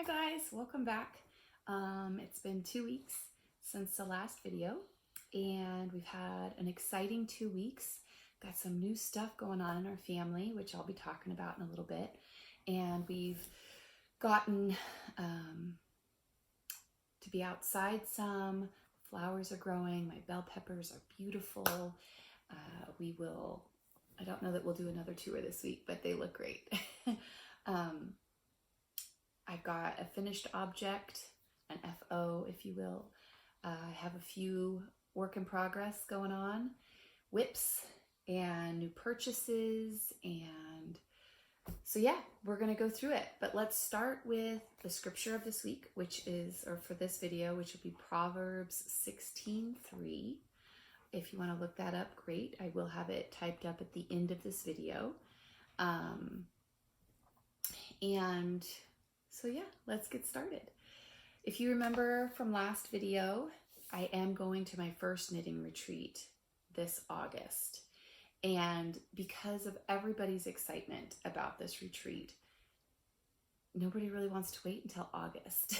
Hi guys, welcome back. It's been 2 weeks since the last video and we've had an exciting 2 weeks. Got some new stuff going on in our family, which I'll be talking about in a little bit. And we've gotten to be outside some. Flowers are growing, my bell peppers are beautiful. I don't know that we'll do another tour this week, but they look great. I've got a finished object, an FO, if you will. I have a few work in progress going on, whips and new purchases. And so yeah, we're going to go through it. But let's start with the scripture of this week, which is, or for this video, which will be Proverbs 16:3. If you want to look that up, great. I will have it typed up at the end of this video. And so yeah, let's get started. If you remember from last video, I am going to my first knitting retreat this August. And because of everybody's excitement about this retreat, nobody really wants to wait until August.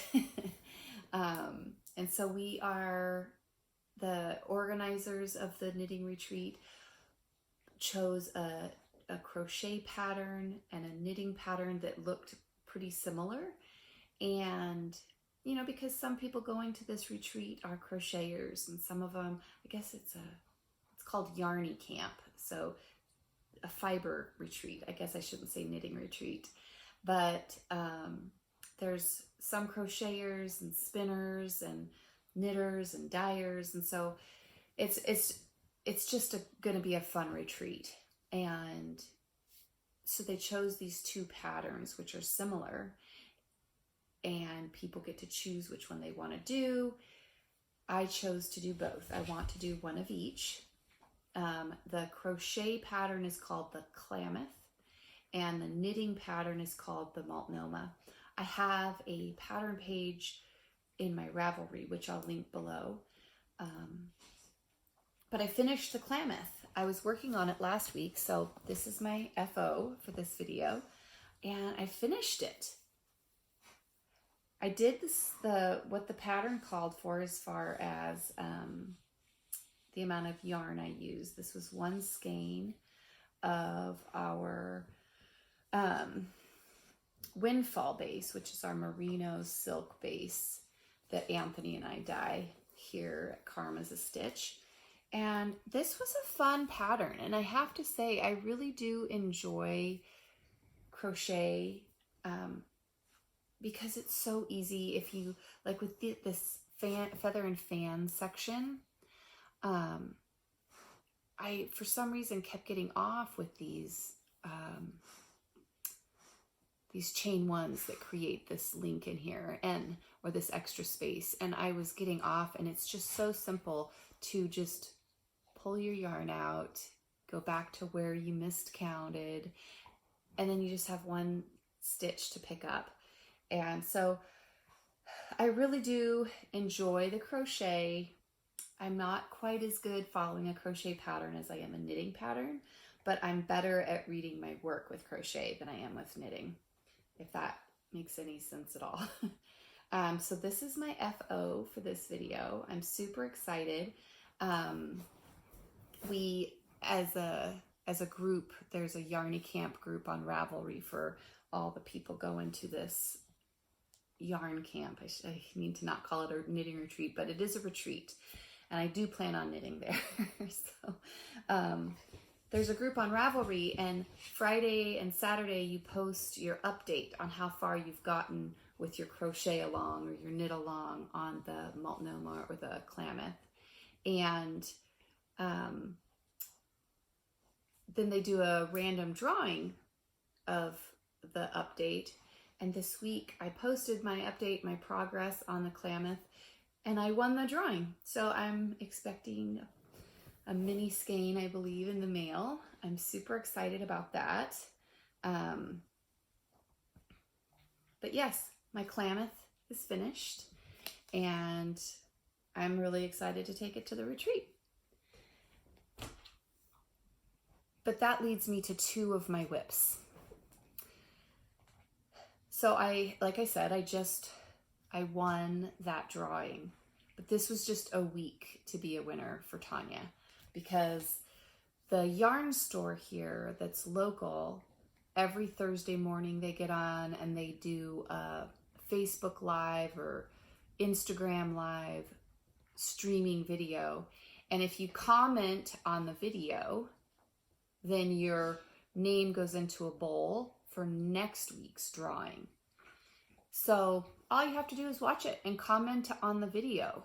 And so we are, the organizers of the knitting retreat chose a crochet pattern and a knitting pattern that looked pretty similar. And you know, because some people going to this retreat are crocheters, and some of them, I guess it's called Yarny Camp, so a fiber retreat. I guess I shouldn't say knitting retreat, but there's some crocheters and spinners and knitters and dyers, and so it's just going to be a fun retreat. And so they chose these two patterns, which are similar, and people get to choose which one they want to do. I chose to do both. I want to do one of each. The crochet pattern is called the Klamath, and the knitting pattern is called the Multnomah. I have a pattern page in my Ravelry, which I'll link below. But I finished the Klamath. I was working on it last week, so this is my FO for this video, and I finished it. I did what the pattern called for as far as the amount of yarn I used. This was one skein of our Windfall base, which is our merino silk base that Anthony and I dye here at Karma's a Stitch. And this was a fun pattern, and I have to say I really do enjoy crochet because it's so easy. If you like with this feather and fan section, I for some reason kept getting off with these chain ones that create this link in here or this extra space, and I was getting off. And it's just so simple to just pull your yarn out, go back to where you miscounted, and then you just have one stitch to pick up. And so I really do enjoy the crochet. I'm not quite as good following a crochet pattern as I am a knitting pattern, but I'm better at reading my work with crochet than I am with knitting, if that makes any sense at all. So this is my FO for this video. I'm super excited. We, as a group, there's a Yarny Camp group on Ravelry for all the people going to this yarn camp. I mean to not call it a knitting retreat, but it is a retreat, and I do plan on knitting there. So there's a group on Ravelry, and Friday and Saturday you post your update on how far you've gotten with your crochet along or your knit along on the Multnomah or the Klamath. And then they do a random drawing of the update. And this week I posted my update, my progress on the Klamath, and I won the drawing. So I'm expecting a mini skein, I believe, in the mail. I'm super excited about that. But yes, my Klamath is finished, and I'm really excited to take it to the retreat. But that leads me to two of my whips. So like I said, I won that drawing, but this was just a week to be a winner for Tanya, because the yarn store here that's local, every Thursday morning they get on and they do a Facebook Live or Instagram Live streaming video. And if you comment on the video, then your name goes into a bowl for next week's drawing. So all you have to do is watch it and comment on the video.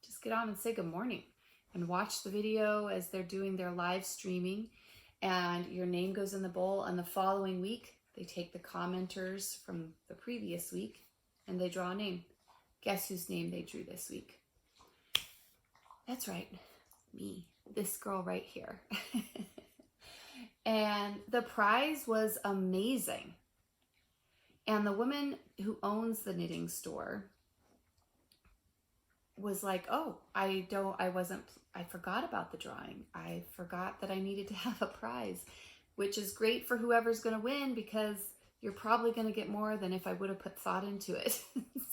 Just get on and say good morning and watch the video as they're doing their live streaming, and your name goes in the bowl, and the following week they take the commenters from the previous week and they draw a name. Guess whose name they drew this week? That's right, me, this girl right here. And the prize was amazing. And the woman who owns the knitting store was like, oh, I forgot about the drawing. I forgot that I needed to have a prize, which is great for whoever's going to win, because you're probably going to get more than if I would have put thought into it.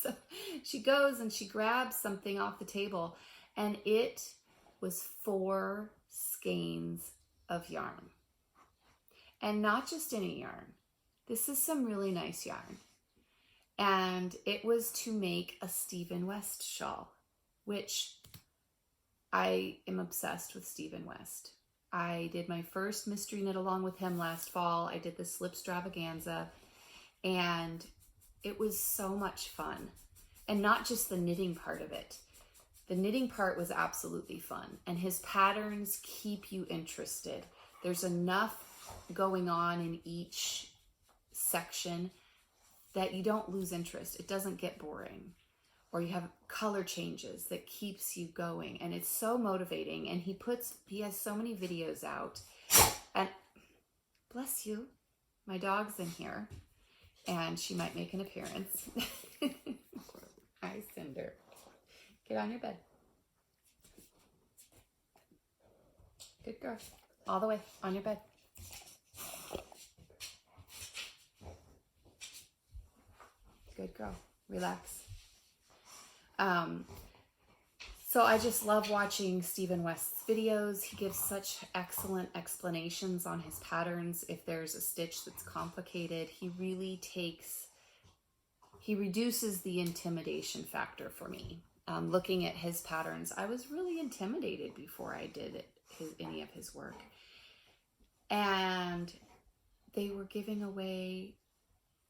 So she goes and she grabs something off the table, and it was 4 skeins of yarn. And not just any yarn. This is some really nice yarn. And it was to make a Stephen West shawl, which I am obsessed with Stephen West. I did my first mystery knit along with him last fall. I did the Slipstravaganza, and it was so much fun. And not just the knitting part of it. The knitting part was absolutely fun, and his patterns keep you interested. There's enough going on in each section that you don't lose interest. It doesn't get boring, or you have color changes that keeps you going, and it's so motivating. And he has so many videos out, and bless you, my dog's in here and she might make an appearance. Hi, Cinder. Get on your bed. Good girl. All the way on your bed. Good girl. Relax. So I just love watching Stephen West's videos. He gives such excellent explanations on his patterns. If there's a stitch that's complicated, he reduces the intimidation factor for me. Looking at his patterns, I was really intimidated before I did any of his work. And they were giving away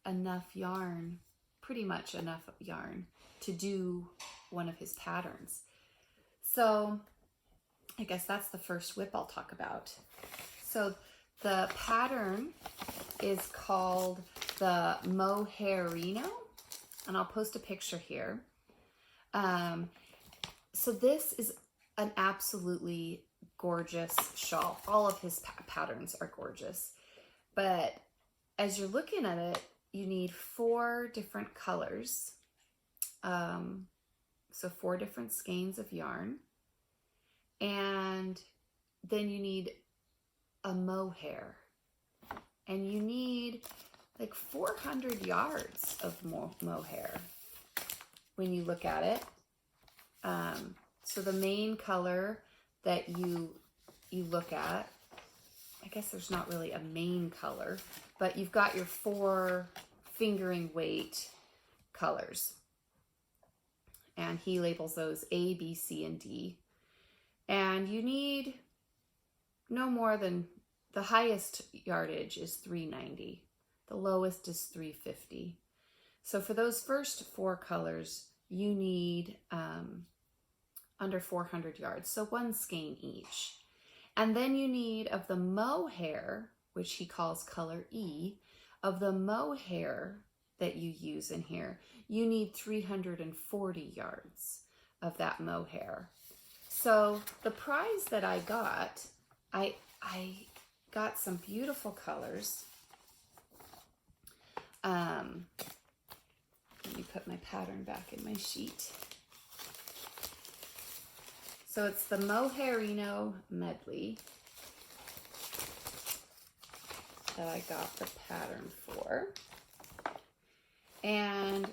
enough yarn, pretty much enough yarn, to do one of his patterns. So I guess that's the first whip I'll talk about. So the pattern is called the Mohairino, and I'll post a picture here. So this is an absolutely gorgeous shawl. All of his patterns are gorgeous, but as you're looking at it, you need 4 different colors. So 4 different skeins of yarn, and then you need a mohair, and you need like 400 yards of mohair when you look at it. So the main color that you look at, I guess there's not really a main color, but you've got your 4 fingering weight colors. And he labels those A, B, C, and D. And you need no more than, the highest yardage is 390. The lowest is 350. So for those first 4 colors, you need under 400 yards, so 1 skein each. And then you need, of the mohair, which he calls color E, of the mohair that you use in here, you need 340 yards of that mohair. So the prize that I got some beautiful colors. Let me put my pattern back in my sheet. So it's the Mohairino medley that I got the pattern for. And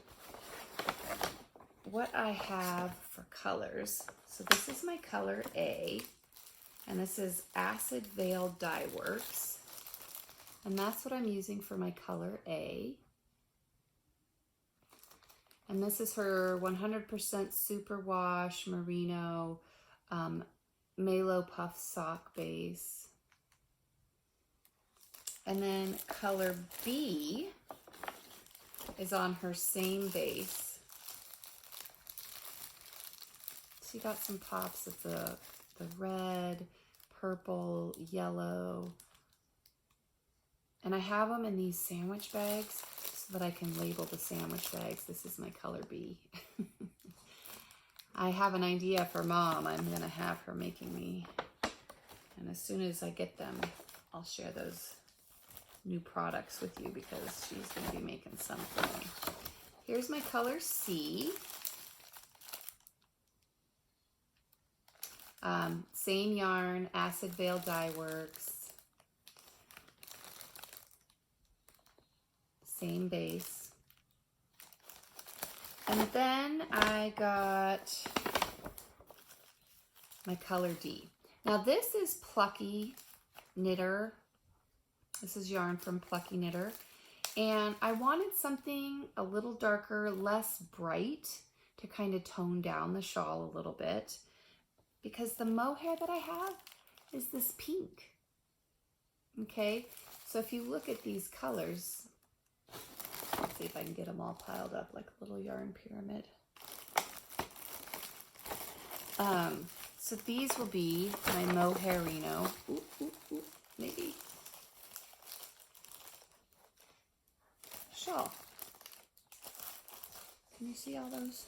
what I have for colors, so this is my color A, and this is Acid Veil Dye Works, and that's what I'm using for my color A. And this is her 100% Superwash Merino Malo Puff Sock Base. And then color B is on her same base. So you got some pops of the red, purple, yellow. And I have them in these sandwich bags so that I can label the sandwich bags. This is my color B. I have an idea for Mom. I'm gonna have her making me. And as soon as I get them, I'll share those new products with you because she's going to be making some for me. Here's my color C. Same yarn, Acid Veil Dye Works. Same base. And then I got my color D. Now this is Plucky Knitter. This is yarn from Plucky Knitter, and I wanted something a little darker, less bright, to kind of tone down the shawl a little bit, because the mohair that I have is this pink. Okay, so if you look at these colors, let's see if I can get them all piled up like a little yarn pyramid. So these will be my mohairino. Maybe. Shawl. Can you see all those?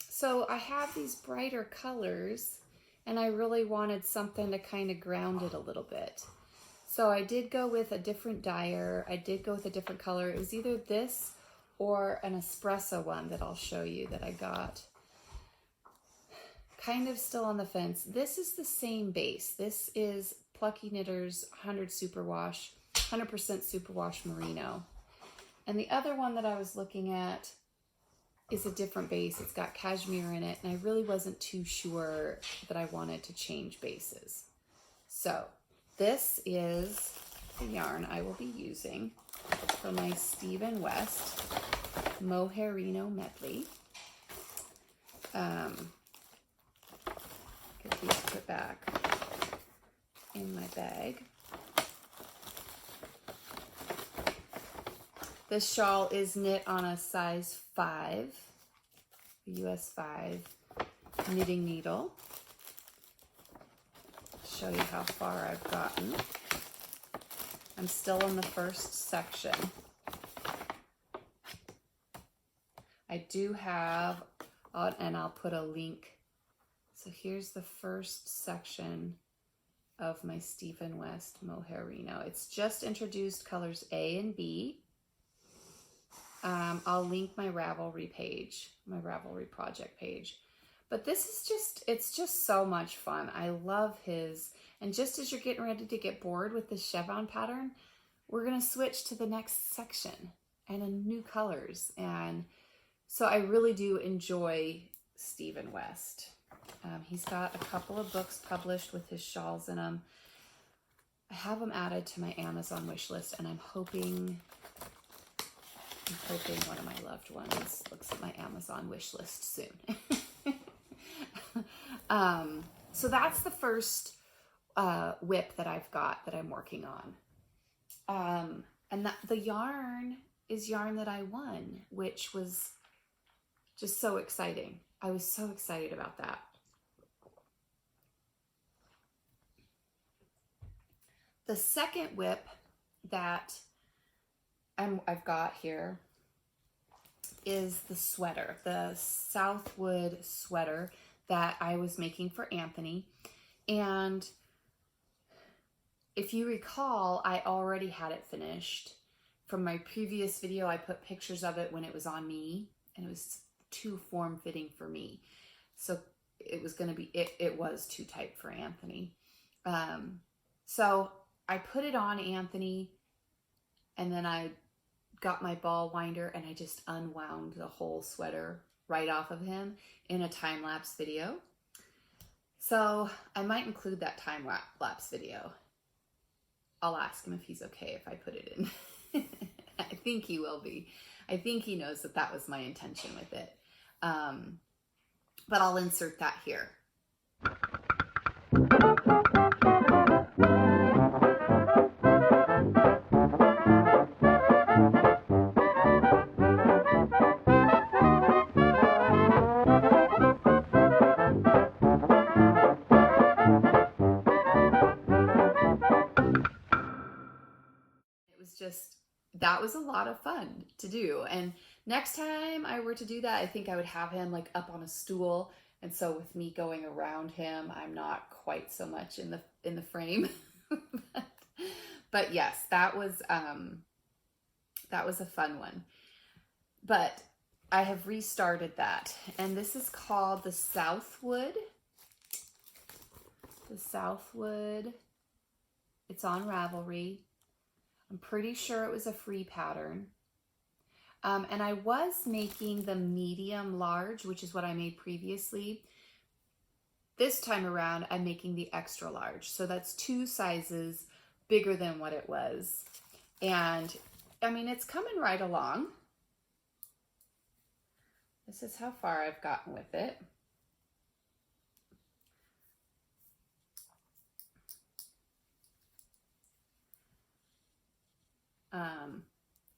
So I have these brighter colors, and I really wanted something to kind of ground it a little bit. So I did go with a different dyer. I did go with a different color. It was either this or an espresso one that I'll show you that I got. Kind of still on the fence. This is the same base. This is Plucky Knitter's 100% Superwash Merino. And the other one that I was looking at is a different base. It's got cashmere in it, and I really wasn't too sure that I wanted to change bases. So this is the yarn I will be using for my Steve & West Mohairino Medley. Get these put back in my bag. This shawl is knit on a size 5, US 5 knitting needle. Show you how far I've gotten. I'm still in the first section. I do have, and I'll put a link. So here's the first section of my Steve & West Mohairino. It's just introduced colors A and B. I'll link my Ravelry page, my Ravelry project page. But this is just, it's just so much fun. I love his, and just as you're getting ready to get bored with this chevron pattern, we're gonna switch to the next section and in new colors. And so I really do enjoy Steve & West. He's got a couple of books published with his shawls in them. I have them added to my Amazon wish list, and I'm hoping one of my loved ones looks at my Amazon wish list soon. So that's the first whip that I've got that I'm working on. And the yarn is yarn that I won, which was just so exciting. I was so excited about that. The second whip that I've got here is the sweater, the Southwood sweater that I was making for Anthony. And if you recall, I already had it finished. From my previous video, I put pictures of it when it was on me, and it was too form-fitting for me. So it was going to be, it was too tight for Anthony. So I put it on Anthony, and then I got my ball winder and I just unwound the whole sweater right off of him in a time-lapse video. So I might include that time-lapse video. I'll ask him if he's okay if I put it in. I think he will be. I think he knows that that was my intention with it. But I'll insert that here. That was a lot of fun to do. And next time I were to do that, I think I would have him like up on a stool. And so with me going around him, I'm not quite so much in the frame. But yes, that was a fun one. But I have restarted that. And this is called the Southwood. The Southwood. It's on Ravelry. I'm pretty sure it was a free pattern. And I was making the medium large, which is what I made previously. This time around, I'm making the extra large. So that's 2 sizes bigger than what it was. And I mean, it's coming right along. This is how far I've gotten with it.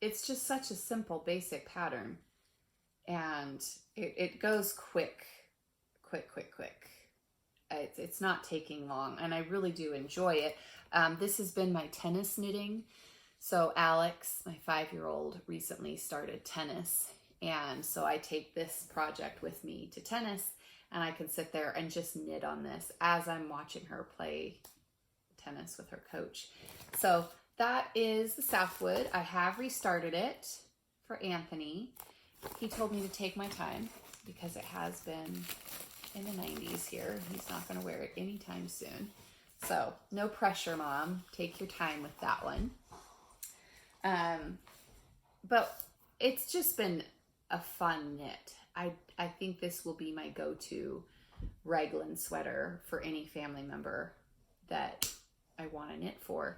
It's just such a simple, basic pattern, and it goes quick. It's not taking long, and I really do enjoy it. This has been my tennis knitting. So Alex, my 5-year-old, recently started tennis, and so I take this project with me to tennis, and I can sit there and just knit on this as I'm watching her play tennis with her coach. So that is the Southwood. I have restarted it for Anthony. He told me to take my time because it has been in the 90s here. He's not going to wear it anytime soon. So no pressure, Mom. Take your time with that one. But it's just been a fun knit. I think this will be my go-to raglan sweater for any family member that I want to knit for.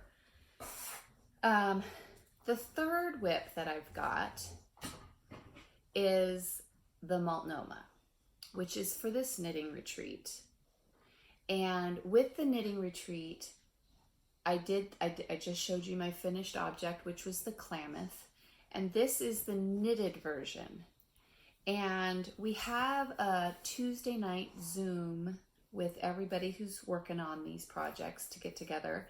The third whip that I've got is the Multnomah, which is for this knitting retreat. And with the knitting retreat, I just showed you my finished object, which was the Klamath, and this is the knitted version. And we have a Tuesday night Zoom with everybody who's working on these projects to get together.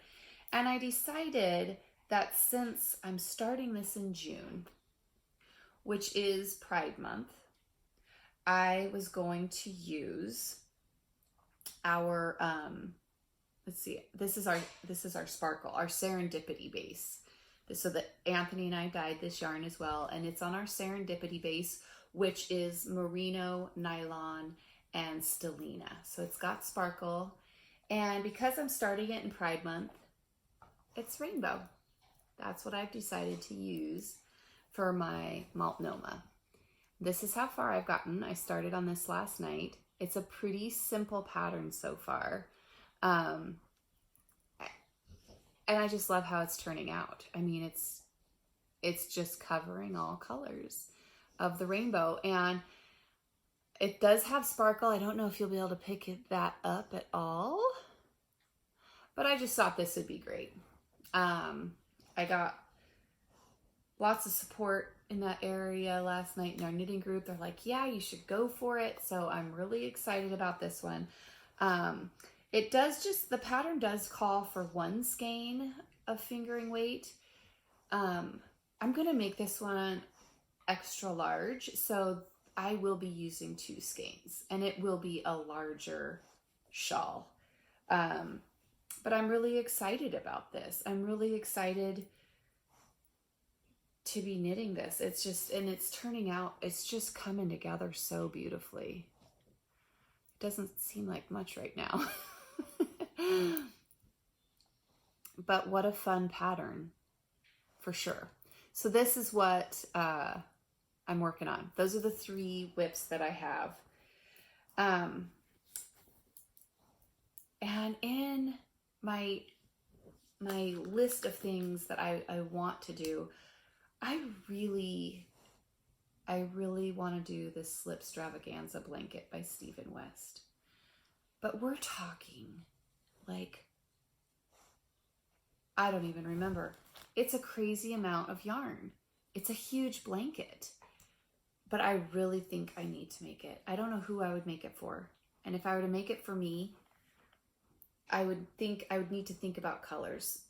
And I decided that since I'm starting this in June, which is Pride Month, I was going to use our, let's see, this is our sparkle, our serendipity base. So that Anthony and I dyed this yarn as well, and it's on our serendipity base, which is merino, nylon, and stellina. So it's got sparkle, and because I'm starting it in Pride Month, it's rainbow. That's what I've decided to use for my Multnomah. This is how far I've gotten. I started on this last night. It's a pretty simple pattern so far. And I just love how it's turning out. I mean, it's just covering all colors of the rainbow, and it does have sparkle. I don't know if you'll be able to pick that up at all, but I just thought this would be great. I got lots of support in that area last night in our knitting group. They're like, yeah, you should go for it. So I'm really excited about this one. It does the pattern does call for 1 skein of fingering weight. I'm going to make this one extra large, so I will be using 2 skeins, and it will be a larger shawl. But I'm really excited about this. I'm really excited to be knitting this. It's just, and it's turning out, it's just coming together so beautifully. It doesn't seem like much right now. But what a fun pattern, for sure. So this is what I'm working on. Those are the 3 whips that I have. And in my list of things that I want to do, I really want to do this Slip Stravaganza blanket by Stephen West. But we're talking like, I don't even remember. It's a crazy amount of yarn. It's a huge blanket. But I really think I need to make it. I don't know who I would make it for. And if I were to make it for me, I would need to think about colors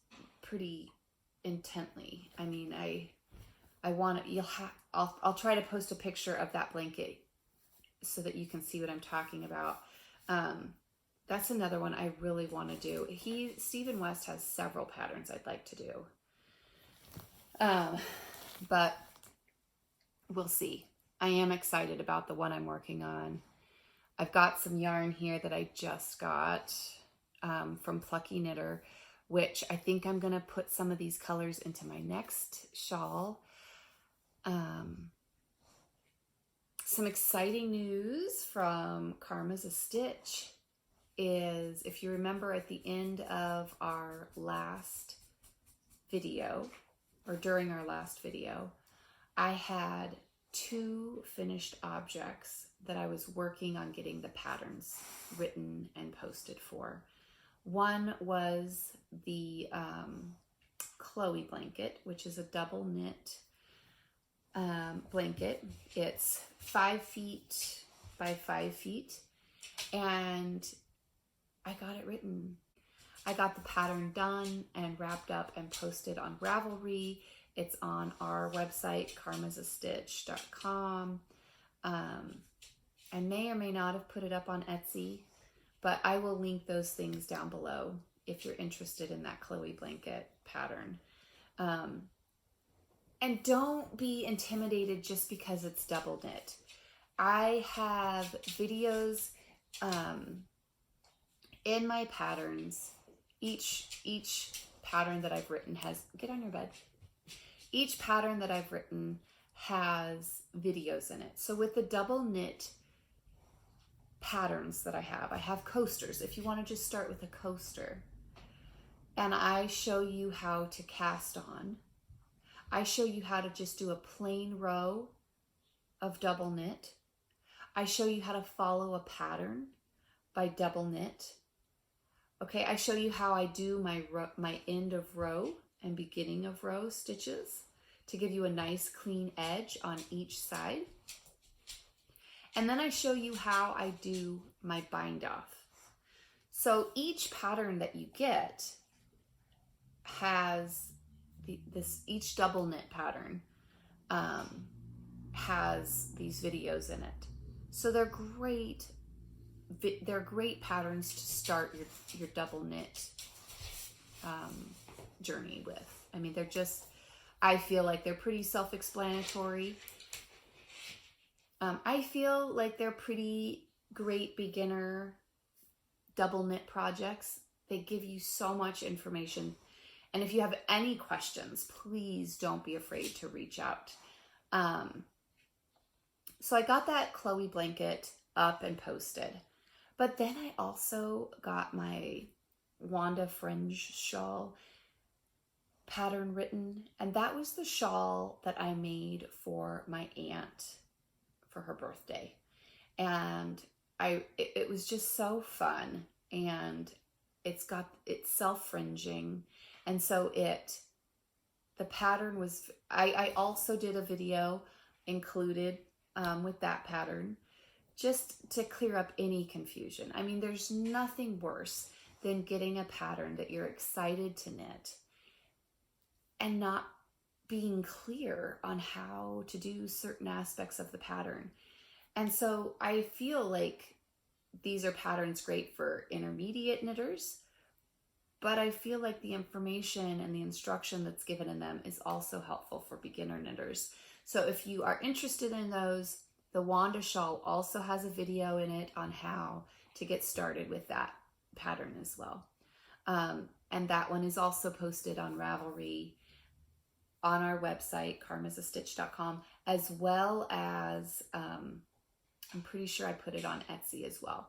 pretty intently. I mean, I want to, I'll try to post a picture of that blanket so that you can see what I'm talking about. That's another one I really want to do. Stephen West has several patterns I'd like to do. But we'll see. I am excited about the one I'm working on. I've got some yarn here that I just got from Plucky Knitter, which I think I'm going to put some of these colors into my next shawl. Some exciting news from Karma's a Stitch is, if you remember at the end of our last video, or during our last video, I had 2 finished objects that I was working on getting the patterns written and posted for. One was the Chloe blanket, which is a double knit blanket. It's 5 feet by 5 feet, and I got it written. I got the pattern done and wrapped up and posted on Ravelry. It's on our website, karmasastitch.com. I may or may not have put it up on Etsy, but I will link those things down below if you're interested in that Chloe blanket pattern. And don't be intimidated just because it's double knit. I have videos in my patterns. Each pattern that I've written has, get on your bed. Each pattern that I've written has videos in it. So with the double knit patterns that I have coasters. If you want to just start with a coaster, and I show you how to cast on. I show you how to just do a plain row of double knit. I show you how to follow a pattern by double knit. Okay, I show you how I do my end of row and beginning of row stitches to give you a nice clean edge on each side. And then I show you how I do my bind off. So each pattern that you get has each double knit pattern has these videos in it. So they're great patterns to start your double knit journey with. I mean, they're just, I feel like they're pretty self-explanatory. I feel like they're pretty great beginner double knit projects. They give you so much information. And if you have any questions, please don't be afraid to reach out. So I got that Chloe blanket up and posted. But then I also got my Wanda fringe shawl pattern written. And that was the shawl that I made for my aunt for her birthday. And it was just so fun. And it's self-fringing. And so the pattern was, I also did a video included with that pattern, just to clear up any confusion. I mean, there's nothing worse than getting a pattern that you're excited to knit and not being clear on how to do certain aspects of the pattern. And so I feel like these are patterns great for intermediate knitters, but I feel like the information and the instruction that's given in them is also helpful for beginner knitters. So if you are interested in those, the Wanda shawl also has a video in it on how to get started with that pattern as well. And that one is also posted on Ravelry, on our website, karmasastitch.com, as well as I'm pretty sure I put it on Etsy as well.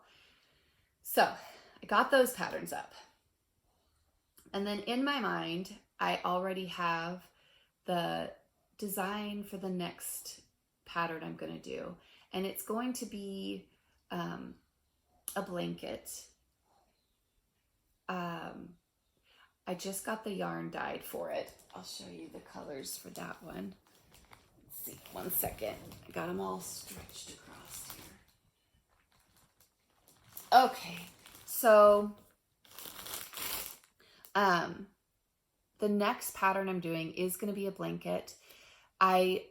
So I got those patterns up. And then in my mind, I already have the design for the next pattern I'm going to do. And it's going to be a blanket. I just got the yarn dyed for it. I'll show you the colors for that one. Let's see, one second. I got them all stretched across here. Okay, so the next pattern I'm doing is going to be a blanket. I'm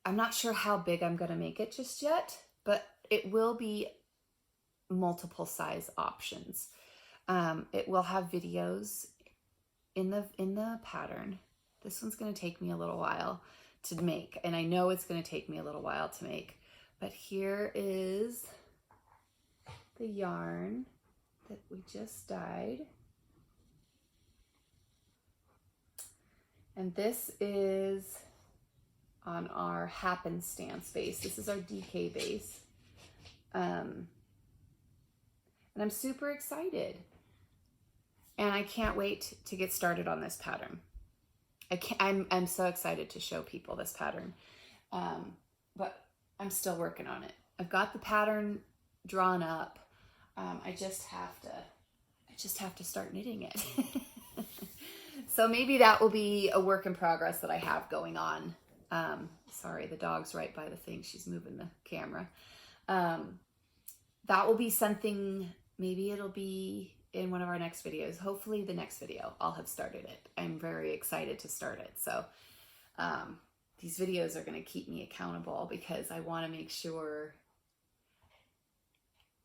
not sure how big I'm going to make it just yet, but it will be multiple size options. It will have videos in the pattern. This one's going to take me a little while to make, and I know it's going to take me a little while to make, but here is the yarn that we just dyed. And this is on our happenstance base. This is our DK base. And I'm super excited. And I can't wait to get started on this pattern. I'm so excited to show people this pattern. But I'm still working on it. I've got the pattern drawn up. I just have to start knitting it. So maybe that will be a work in progress that I have going on. Sorry, the dog's right by the thing. She's moving the camera. That will be something, maybe it'll be in one of our next videos. Hopefully the next video, I'll have started it. I'm very excited to start it. So these videos are going to keep me accountable because I want to make sure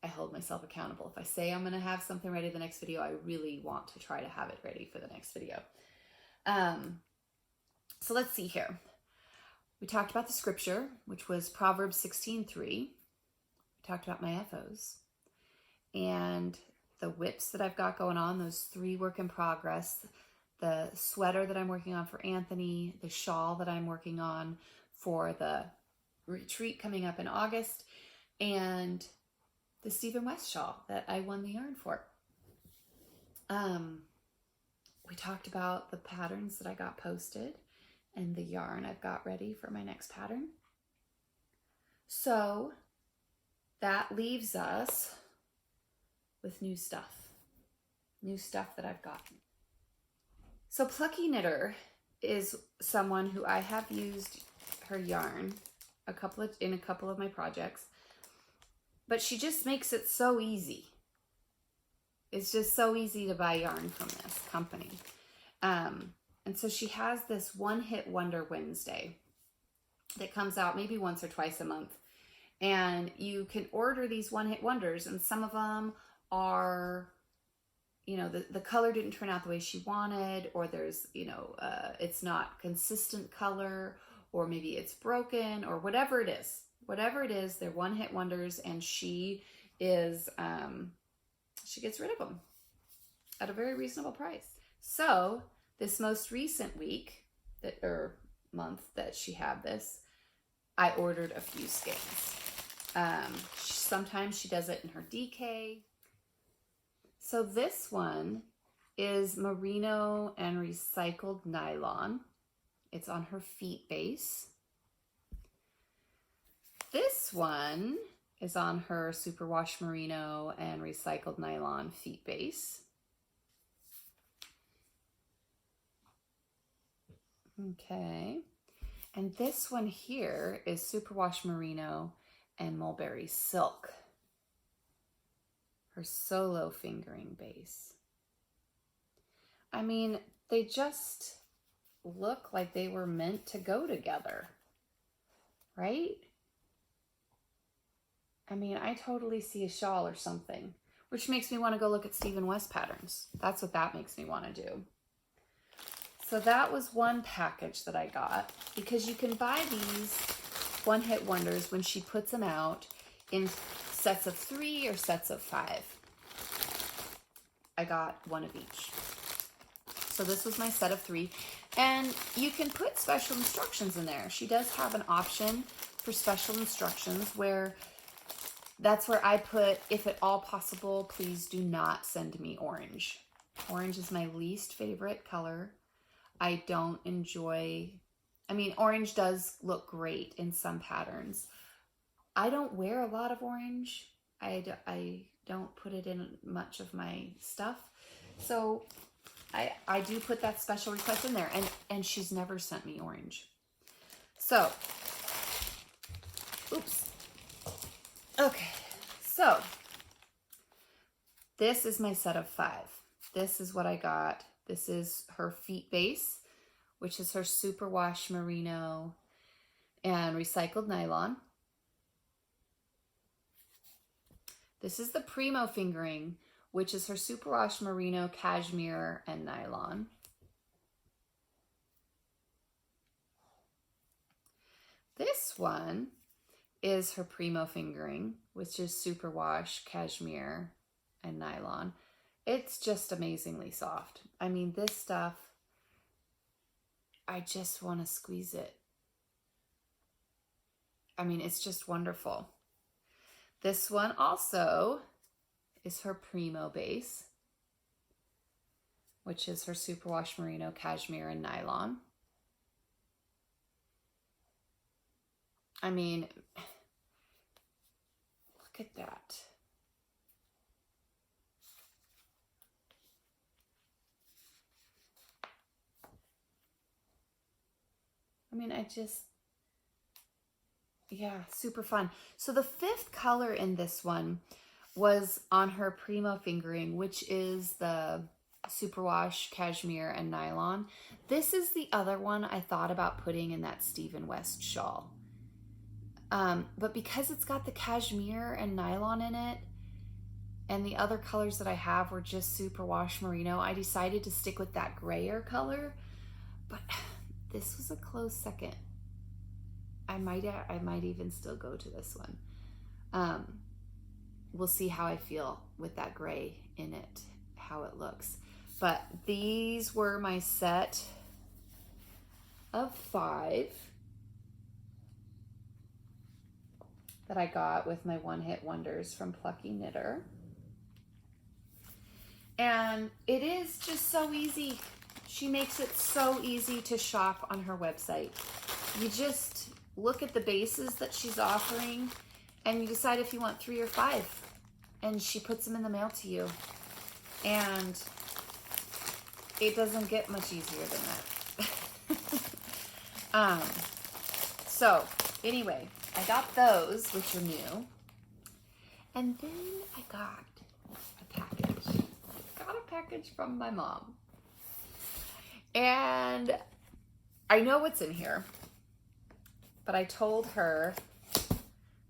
I hold myself accountable. If I say I'm going to have something ready the next video, I really want to try to have it ready for the next video. So let's see here. We talked about the scripture, which was Proverbs 16:3. We talked about my FOs and the whips that I've got going on, those 3 work in progress, the sweater that I'm working on for Anthony, the shawl that I'm working on for the retreat coming up in August, and the Stephen West shawl that I won the yarn for. We talked about the patterns that I got posted and the yarn I've got ready for my next pattern. So that leaves us with new stuff that I've gotten. So Plucky Knitter is someone who I have used her yarn in a couple of my projects, but she just makes it so easy. It's just so easy to buy yarn from this company. And so she has this One Hit Wonder Wednesday that comes out maybe once or twice a month. And you can order these One Hit Wonders, and some of them are, you know, the color didn't turn out the way she wanted, or there's, you know, it's not consistent color, or maybe it's broken, or whatever it is. Whatever it is, they're One Hit Wonders, and she is, she gets rid of them at a very reasonable price. So this most recent week, month that she had this, I ordered a few skeins. Sometimes she does it in her DK. So this one is merino and recycled nylon. It's on her feet base. This one is on her superwash merino and recycled nylon feet base. Okay. And this one here is superwash merino and mulberry silk. Her solo fingering base. I mean, they just look like they were meant to go together, right? I mean, I totally see a shawl or something, which makes me want to go look at Stephen West patterns. That's what that makes me want to do. So that was one package that I got, because you can buy these One Hit Wonders when she puts them out in sets of 3 or sets of 5. I got one of each. So this was my set of 3. And you can put special instructions in there. She does have an option for special instructions where that's where I put, if at all possible, please do not send me orange. Orange is my least favorite color. I don't enjoy, I mean, orange does look great in some patterns. I don't wear a lot of orange. I don't put it in much of my stuff. So I do put that special request in there, and she's never sent me orange. So, oops. Okay, so this is my set of 5. This is what I got. This is her feet base, which is her superwash merino and recycled nylon. This is the primo fingering, which is her superwash merino, cashmere, and nylon. This one is her primo fingering, which is superwash, cashmere, and nylon. It's just amazingly soft. I mean, this stuff, I just want to squeeze it. I mean, it's just wonderful. This one also is her primo base, which is her superwash merino, cashmere, and nylon. I mean, look at that. I mean, yeah, super fun. So the 5th color in this one was on her primo fingering, which is the superwash, cashmere, and nylon. This is the other one I thought about putting in that Stephen West shawl. But because it's got the cashmere and nylon in it, and the other colors that I have were just superwash merino, I decided to stick with that grayer color. But this was a close second. I might even still go to this one. We'll see how I feel with that gray in it, how it looks. But these were my set of 5 that I got with my one-hit wonders from Plucky Knitter. And it is just so easy. She makes it so easy to shop on her website. You just look at the bases that she's offering and you decide if you want 3 or 5. And she puts them in the mail to you. And it doesn't get much easier than that. So anyway, I got those, which are new. And then I got a package. I got a package from my mom. And I know what's in here, but I told her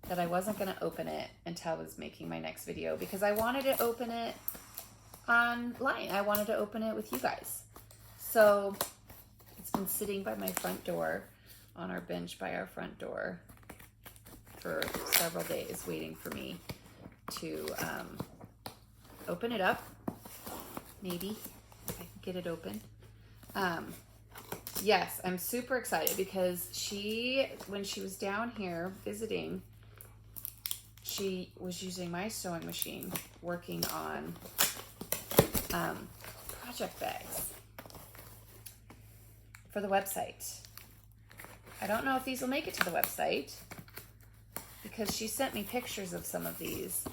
that I wasn't going to open it until I was making my next video because I wanted to open it online. I wanted to open it with you guys. So it's been sitting by my front door on our bench by our front door for several days waiting for me to open it up. Maybe if I can get it open. Yes, I'm super excited because when she was down here visiting, she was using my sewing machine working on project bags for the website. I don't know if these will make it to the website because she sent me pictures of some of these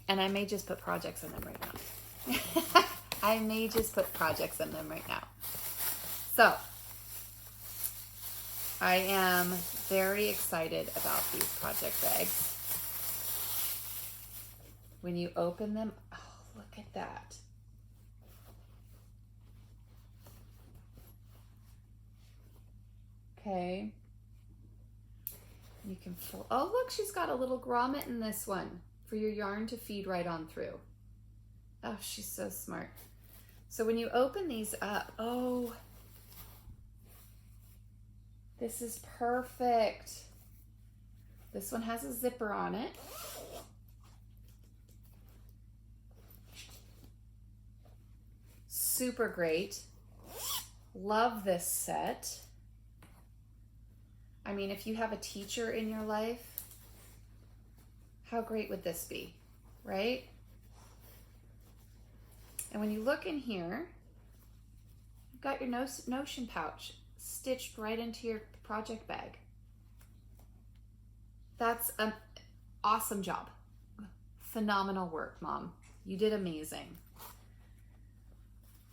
and I may just put projects in them right now. I may just put projects in them right now. So, I am very excited about these project bags. When you open them, oh, look at that. Okay. You can fold. Oh, look, she's got a little grommet in this one for your yarn to feed right on through. Oh, she's so smart. So when you open these up, oh, this is perfect. This one has a zipper on it. super great. Love this set. I mean, if you have a teacher in your life, how great would this be, right? And when you look in here, you've got your notion pouch stitched right into your project bag. That's an awesome job. Phenomenal work, Mom. You did amazing.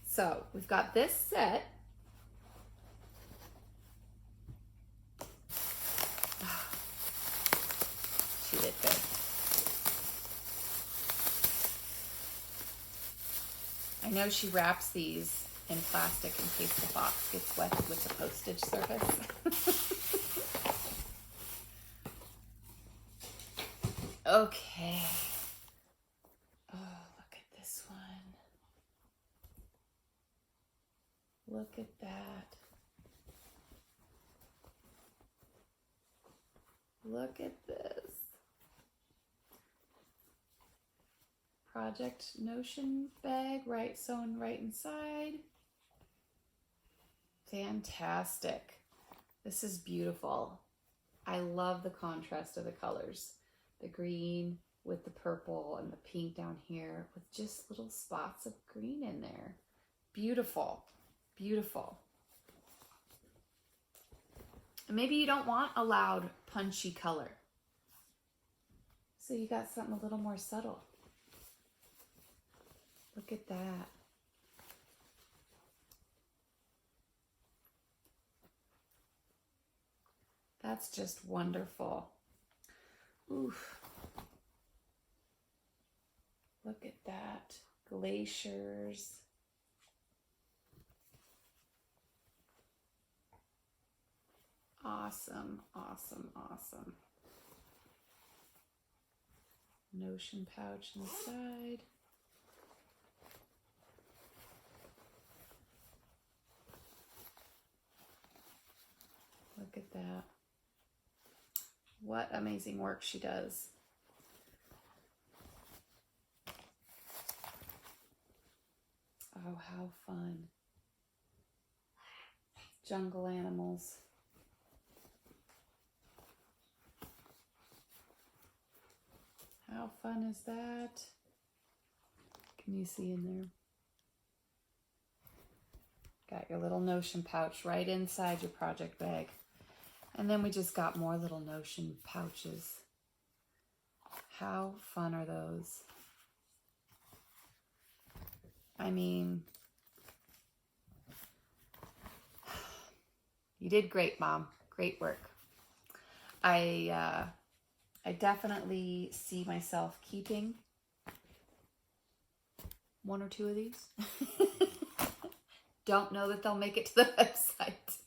So we've got this set. She did good. I know she wraps these in plastic in case the box gets wet with the postage service. Okay. Oh, look at this one. Look at that. Look at this. Project Notion bag, right, sewn right inside. Fantastic. This is beautiful. I love the contrast of the colors. The green with the purple and the pink down here with just little spots of green in there. Beautiful, beautiful. And maybe you don't want a loud, punchy color. So you got something a little more subtle. Look at that. That's just wonderful. Oof. Look at that. Glaciers. Awesome, awesome, awesome. Notion pouch inside. Look at that. What amazing work she does. Oh, how fun. Jungle animals. How fun is that? Can you see in there? Got your little Notion pouch right inside your project bag. And then we just got more little Notion pouches. How fun are those? I mean, you did great, Mom. Great work. I definitely see myself keeping one or two of these. Don't know that they'll make it to the website.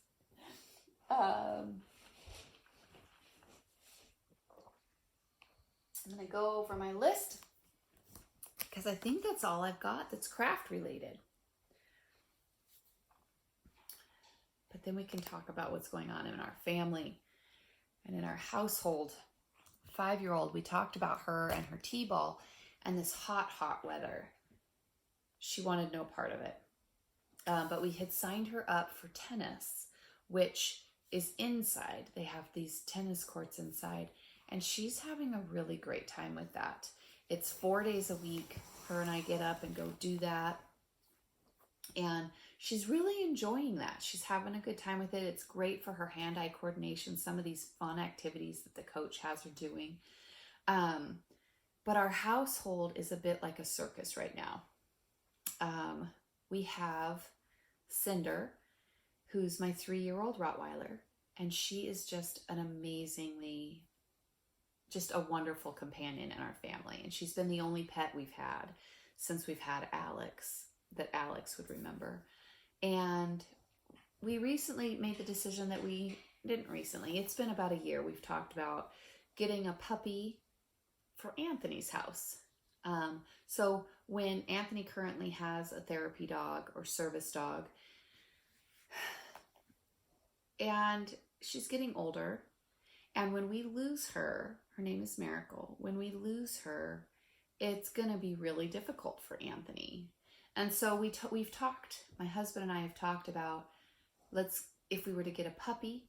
I'm going to go over my list because I think that's all I've got that's craft related. But then we can talk about what's going on in our family and in our household. 5-year-old, we talked about her and her T-ball and this hot weather. She wanted no part of it. But we had signed her up for tennis, which is inside. They have these tennis courts inside, and she's having a really great time with that. It's 4 days a week. Her and I get up and go do that. And she's really enjoying that. She's having a good time with it. It's great for her hand-eye coordination, some of these fun activities that the coach has her doing. But our household is a bit like a circus right now. We have Cinder, who's my 3-year-old Rottweiler, and she is just an amazingly, just a wonderful companion in our family. And she's been the only pet we've had since we've had Alex, that Alex would remember. And we recently made the decision that it's been about a year, we've talked about getting a puppy for Anthony's house. So when Anthony currently has a therapy dog or service dog, and she's getting older, and when we lose her, her name is Miracle, when we lose her, it's going to be really difficult for Anthony. And so we've talked, my husband and I have talked about, if we were to get a puppy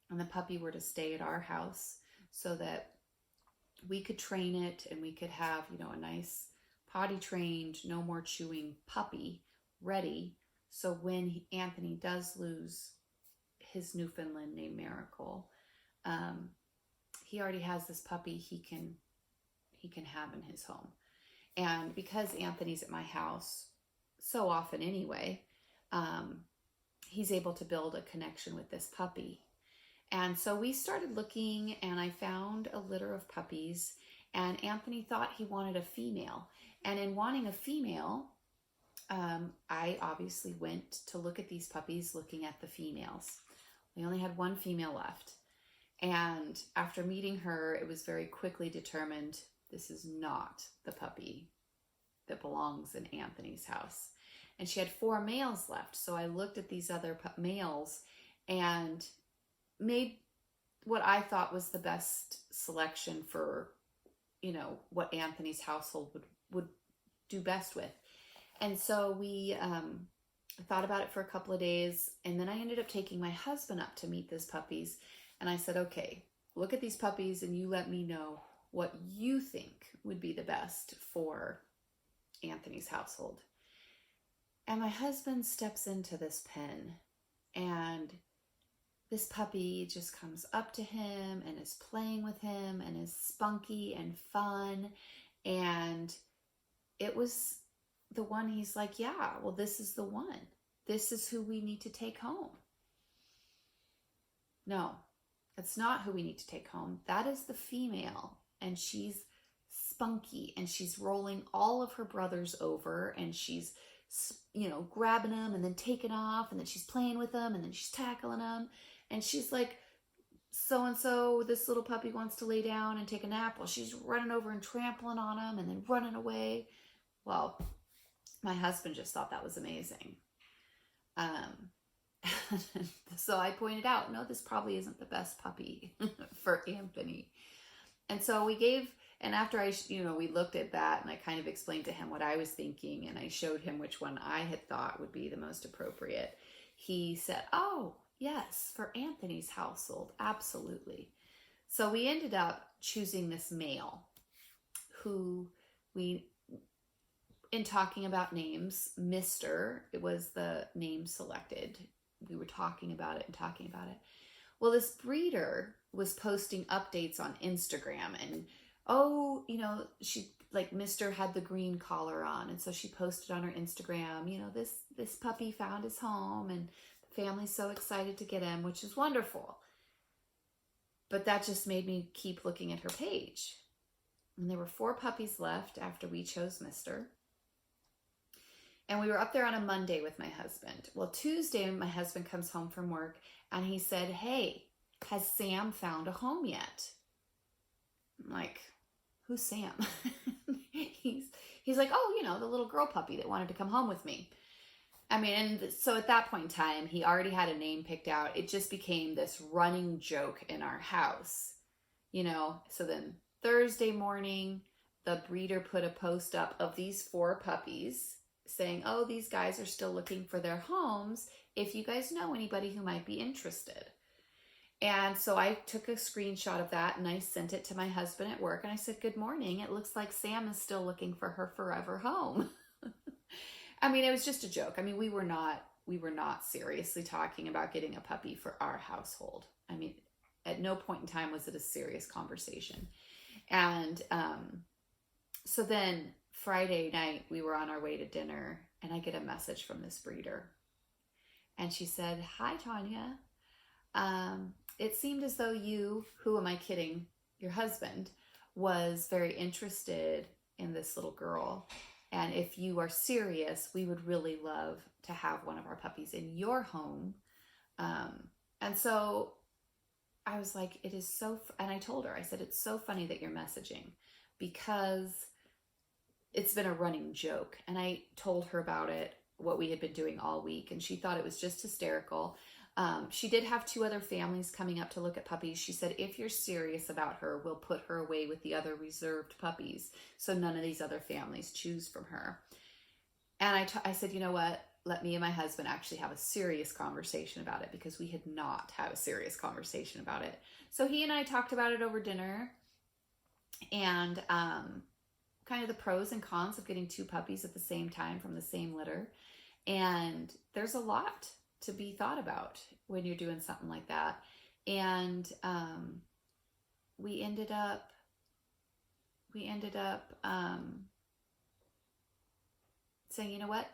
and the puppy were to stay at our house so that we could train it and we could have, a nice potty trained, no more chewing puppy ready. So when Anthony does lose his Newfoundland named Miracle, he already has this puppy he can have in his home. And because Anthony's at my house so often anyway, he's able to build a connection with this puppy. And so we started looking, and I found a litter of puppies, and Anthony thought he wanted a female. And in wanting a female, I obviously went to look at these puppies, looking at the females. We only had one female left. And after meeting her, it was very quickly determined this is not the puppy that belongs in Anthony's house. And she had 4 males left. So I looked at these other males and made what I thought was the best selection for, what Anthony's household would do best with. And so we thought about it for a couple of days, and then I ended up taking my husband up to meet these puppies. And I said, okay, look at these puppies and you let me know what you think would be the best for Anthony's household. And my husband steps into this pen, and this puppy just comes up to him and is playing with him and is spunky and fun. And it was the one he's like, yeah, well, this is the one. This is who we need to take home. No, that's not who we need to take home. That is the female, and she's spunky, and she's rolling all of her brothers over, and she's, grabbing them and then taking off, and then she's playing with them, and then she's tackling them. And she's like, so-and-so, this little puppy wants to lay down and take a nap. Well, she's running over and trampling on him and then running away. Well, my husband just thought that was amazing. So I pointed out, no, this probably isn't the best puppy for Anthony. And so and after we looked at that, and I kind of explained to him what I was thinking, and I showed him which one I had thought would be the most appropriate. He said, oh, yes, for Anthony's household, absolutely. So we ended up choosing this male who in talking about names, Mr. It was the name selected. We were talking about it. Well, this breeder was posting updates on Instagram, and she Mr. had the green collar on, and so she posted on her Instagram, this puppy found his home, and the family's so excited to get him, which is wonderful. But that just made me keep looking at her page. And there were 4 puppies left after we chose Mr. And we were up there on a Monday with my husband. Well, Tuesday, my husband comes home from work, and he said, hey, has Sam found a home yet? I'm like, who's Sam? He's like, oh, the little girl puppy that wanted to come home with me. I mean, and so at that point in time, he already had a name picked out. It just became this running joke in our house, So then Thursday morning, the breeder put a post up of these 4 puppies saying, oh, these guys are still looking for their homes. If you guys know anybody who might be interested. And so I took a screenshot of that and I sent it to my husband at work, and I said, good morning. It looks like Sam is still looking for her forever home. I mean, it was just a joke. I mean, we were not seriously talking about getting a puppy for our household. I mean, at no point in time was it a serious conversation. And so then Friday night, we were on our way to dinner, and I get a message from this breeder. And she said, hi, Tanya. It seemed as though you, who am I kidding, your husband, was very interested in this little girl. And if you are serious, we would really love to have one of our puppies in your home. And so I was like, it is so, and I told her, I said, it's so funny that you're messaging, because it's been a running joke. And I told her about it, what we had been doing all week, and she thought it was just hysterical. She did have 2 other families coming up to look at puppies. She said, if you're serious about her, we'll put her away with the other reserved puppies, so none of these other families choose from her. And I said, you know what? Let me and my husband actually have a serious conversation about it, because we had not had a serious conversation about it. So he and I talked about it over dinner, and kind of the pros and cons of getting 2 puppies at the same time from the same litter. And there's a lot to be thought about when you're doing something like that. And we ended up saying, you know what?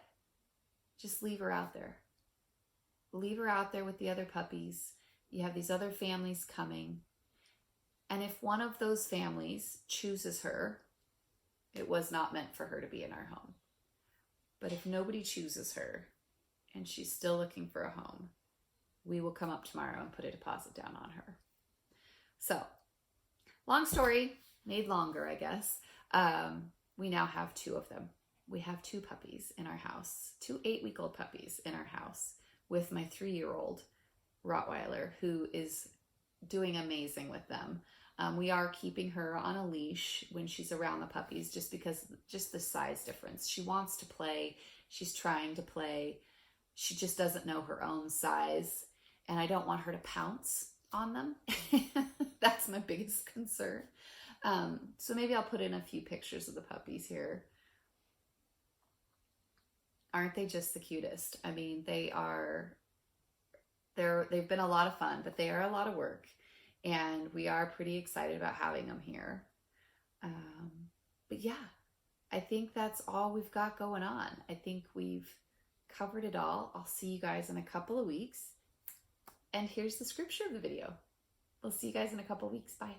Just leave her out there. Leave her out there with the other puppies. You have these other families coming. And if one of those families chooses her, it was not meant for her to be in our home. But if nobody chooses her and she's still looking for a home, we will come up tomorrow and put a deposit down on her. So, long story, made longer, I guess. We now have 2 of them. We have 2 puppies in our house, 2 8-week-old puppies in our house, with my 3-year-old Rottweiler, who is doing amazing with them. We are keeping her on a leash when she's around the puppies, just because, just the size difference. She wants to play. She's trying to play. She just doesn't know her own size, and I don't want her to pounce on them. That's my biggest concern. So maybe I'll put in a few pictures of the puppies here. Aren't they just the cutest? I mean, they've been a lot of fun, but they are a lot of work. And we are pretty excited about having them here. But yeah, I think that's all we've got going on. I think we've covered it all. I'll see you guys in a couple of weeks. And here's the scripture of the video. We'll see you guys in a couple of weeks. Bye.